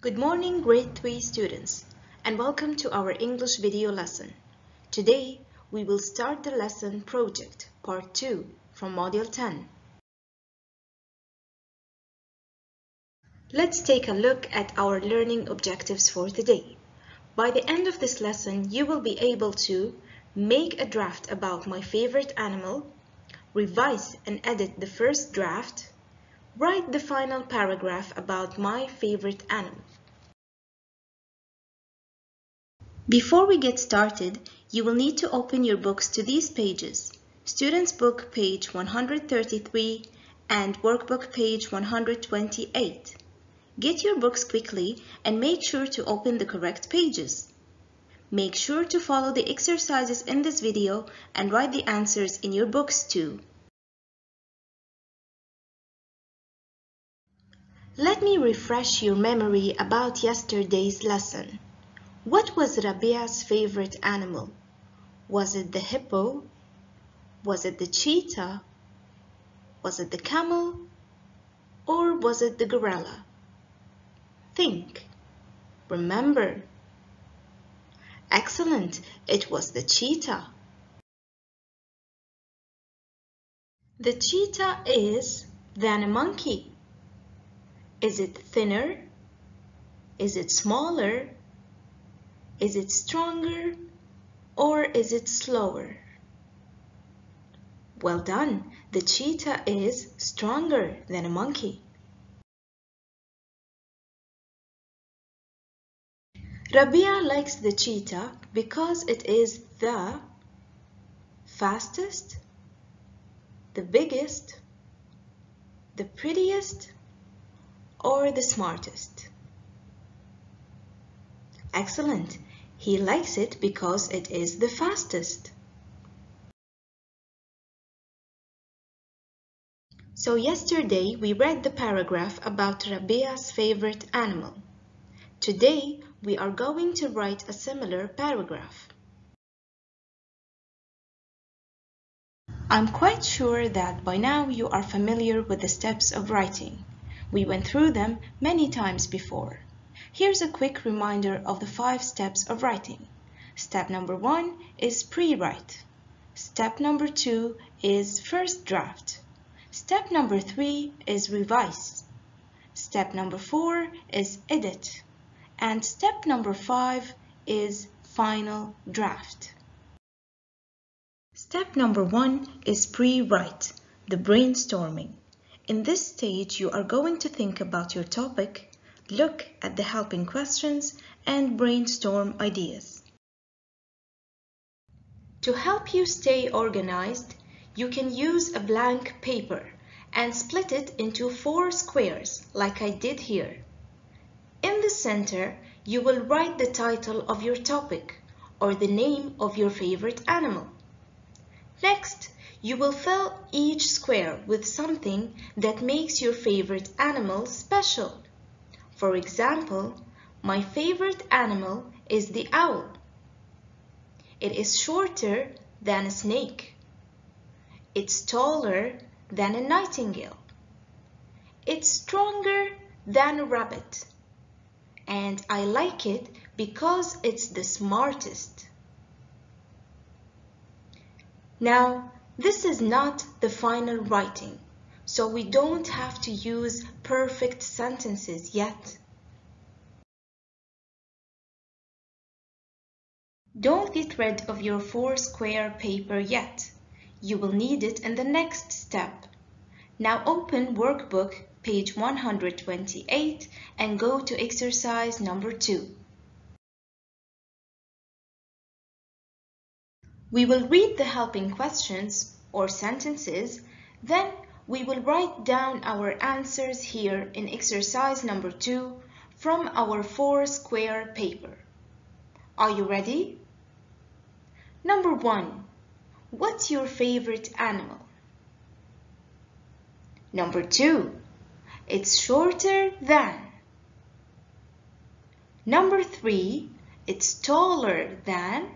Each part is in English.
Good morning, grade 3 students, and welcome to our English video lesson. Today, we will start the lesson project, part 2, from Module 10. Let's take a look at our learning objectives for today. By the end of this lesson, you will be able to make a draft about my favorite animal, revise and edit the first draft, write the final paragraph about my favorite animal. Before we get started, you will need to open your books to these pages: Student's Book page 133 and Workbook page 128. Get your books quickly and make sure to open the correct pages. Make sure to follow the exercises in this video and write the answers in your books too. Let me refresh your memory about yesterday's lesson. What was Rabia's favorite animal? Was it the hippo? Was it the cheetah? Was it the camel? Or was it the gorilla? Think. Remember. Excellent, it was the cheetah. The cheetah is than a monkey. Is it thinner? Is it smaller? Is it stronger? Or is it slower? Well done, the cheetah is stronger than a monkey. Rabia likes the cheetah because it is the fastest, the biggest, the prettiest, or the smartest. Excellent, he likes it because it is the fastest. So yesterday we read the paragraph about Rabia's favorite animal. Today we are going to write a similar paragraph. I'm quite sure that by now you are familiar with the steps of writing. We went through them many times before. Here's a quick reminder of the 5 steps of writing. Step number 1 is pre-write. Step number 2 is first draft. Step number 3 is revise. Step number 4 is edit. And step number 5 is final draft. Step number 1 is pre-write, the brainstorming. In this stage, you are going to think about your topic, look at the helping questions, and brainstorm ideas. To help you stay organized, you can use a blank paper and split it into 4 squares like I did here. In the center, you will write the title of your topic or the name of your favorite animal. Next, you will fill each square with something that makes your favorite animal special. For example, my favorite animal is the owl. It is shorter than a snake. It's taller than a nightingale. It's stronger than a rabbit. And I like it because it's the smartest. Now, this is not the final writing, so we don't have to use perfect sentences yet. Don't get rid of your 4 square paper yet. You will need it in the next step. Now open Workbook page 128 and go to exercise number 2. We will read the helping questions or sentences, then we will write down our answers here in exercise number 2 from our 4 square paper. Are you ready? Number 1. What's your favorite animal? Number 2. It's shorter than. Number 3. It's taller than.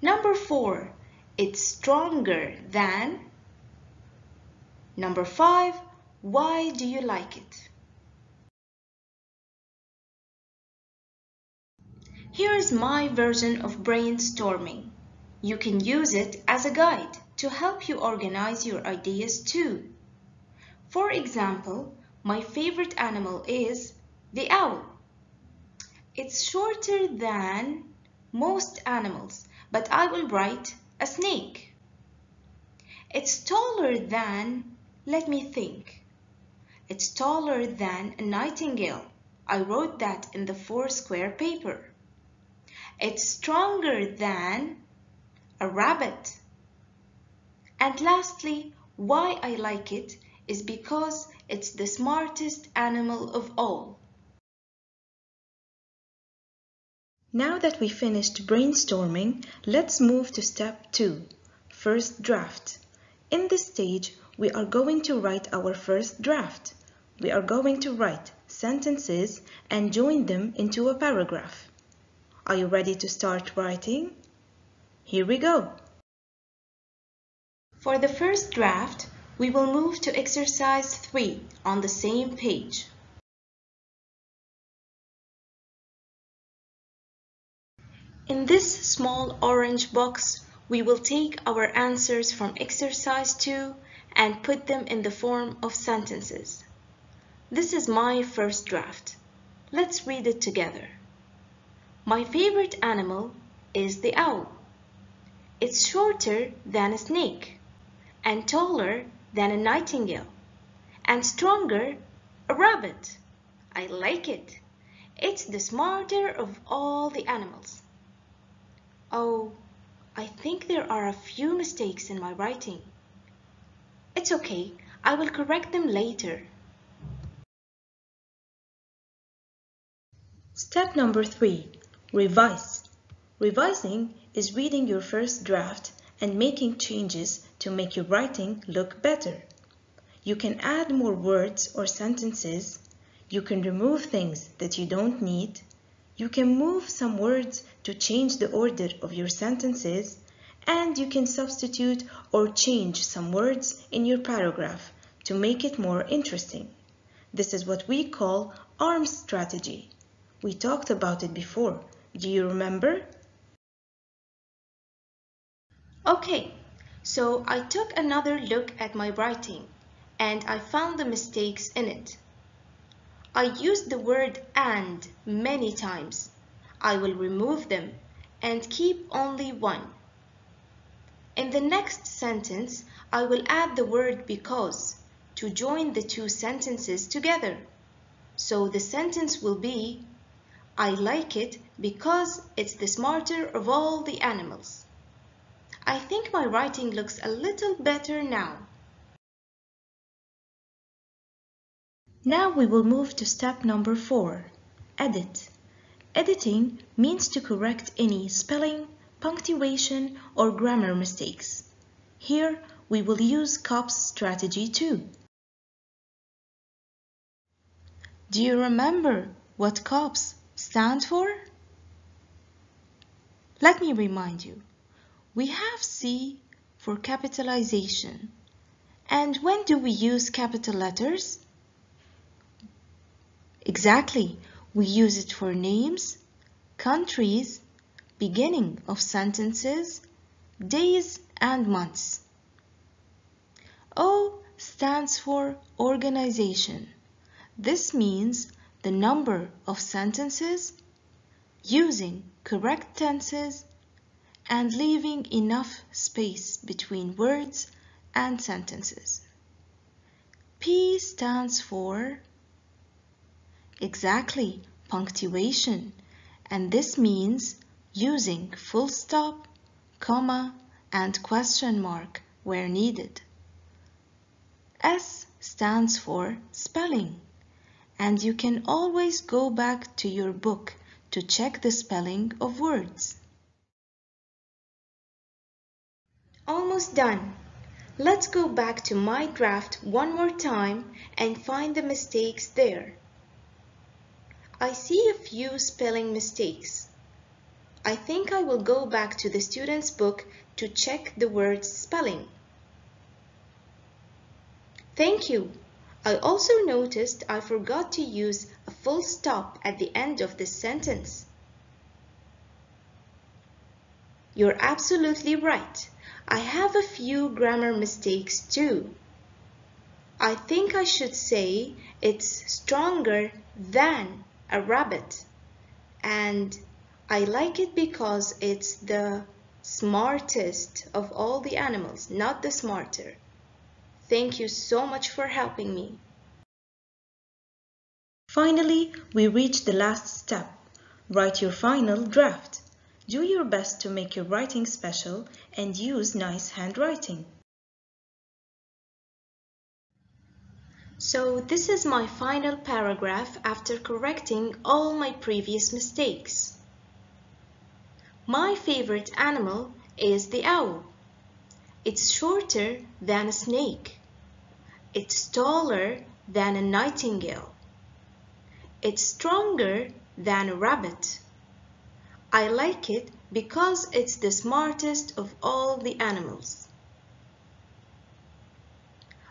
Number 4. It's stronger than. Number 5. Why do you like it? Here is my version of brainstorming. You can use it as a guide to help you organize your ideas too. For example, my favorite animal is the owl. It's shorter than most animals, but I will write a snake. It's taller than, let me think. It's taller than a nightingale. I wrote that in the 4-square paper. It's stronger than a rabbit. And lastly, why I like it is because it's the smartest animal of all. Now that we finished brainstorming, let's move to step 2, first draft. In this stage, we are going to write our first draft. We are going to write sentences and join them into a paragraph. Are you ready to start writing? Here we go. For the first draft, we will move to exercise 3 on the same page. In this small orange box, we will take our answers from exercise 2 and put them in the form of sentences. This is my first draft. Let's read it together. My favorite animal is the owl. It's shorter than a snake, and taller than a nightingale, and stronger a rabbit. I like it. It's the smarter of all the animals. Oh, I think there are a few mistakes in my writing. It's okay, I will correct them later. Step number 3, revise. Revising is reading your first draft and making changes to make your writing look better. You can add more words or sentences. You can remove things that you don't need. You can move some words to change the order of your sentences, and you can substitute or change some words in your paragraph to make it more interesting. This is what we call ARMS strategy. We talked about it before. Do you remember? Okay, so I took another look at my writing and I found the mistakes in it. I used the word and many times. I will remove them and keep only one. In the next sentence, I will add the word because to join the two sentences together. So the sentence will be, I like it because it's the smarter of all the animals. I think my writing looks a little better now. Now we will move to step number 4, edit. Editing means to correct any spelling, punctuation, or grammar mistakes. Here we will use COPS strategy too. Do you remember what COPS stands for? Let me remind you. We have C for capitalization. And when do we use capital letters? Exactly, we use it for names, countries, beginning of sentences, days and months. O stands for organization. This means the number of sentences, using correct tenses, and leaving enough space between words and sentences. P stands for exactly punctuation, and this means using full stop, comma, and question mark where needed. S stands for spelling, and you can always go back to your book to check the spelling of words. Almost done. Let's go back to my draft one more time and find the mistakes there. I see a few spelling mistakes. I think I will go back to the student's book to check the word's spelling. Thank you. I also noticed I forgot to use a full stop at the end of this sentence. You're absolutely right. I have a few grammar mistakes too. I think I should say it's stronger than a rabbit. And I like it because it's the smartest of all the animals, not the smarter. Thank you so much for helping me. Finally, we reached the last step. Write your final draft. Do your best to make your writing special and use nice handwriting. So this is my final paragraph after correcting all my previous mistakes. My favorite animal is the owl. It's shorter than a snake. It's taller than a nightingale. It's stronger than a rabbit. I like it because it's the smartest of all the animals.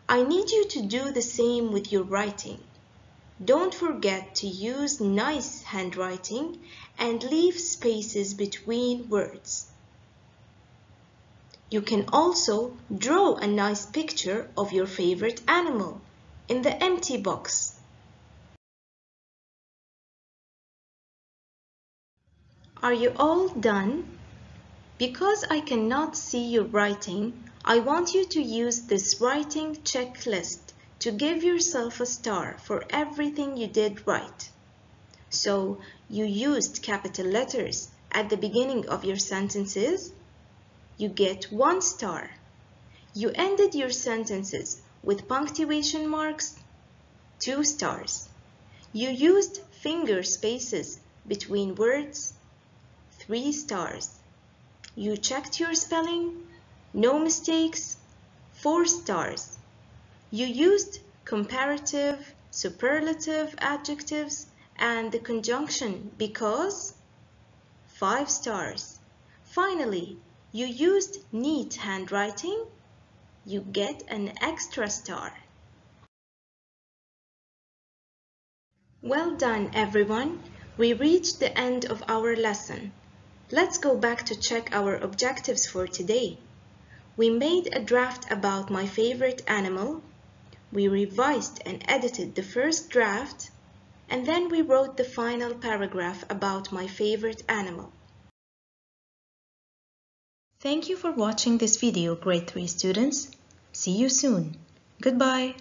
I need you to do the same with your writing. Don't forget to use nice handwriting and leave spaces between words. You can also draw a nice picture of your favorite animal in the empty box. Are you all done? Because I cannot see your writing, I want you to use this writing checklist to give yourself a star for everything you did right. So, you used capital letters at the beginning of your sentences? You get 1 star. You ended your sentences with punctuation marks? 2 stars. You used finger spaces between words? 3 stars. You checked your spelling? No mistakes? 4 stars. You used comparative, superlative adjectives and the conjunction because? 5 stars. Finally, you used neat handwriting? You get an extra star. Well done, everyone. We reached the end of our lesson. Let's go back to check our objectives for today. We made a draft about my favorite animal. We revised and edited the first draft. And then we wrote the final paragraph about my favorite animal. Thank you for watching this video, grade 3 students. See you soon. Goodbye.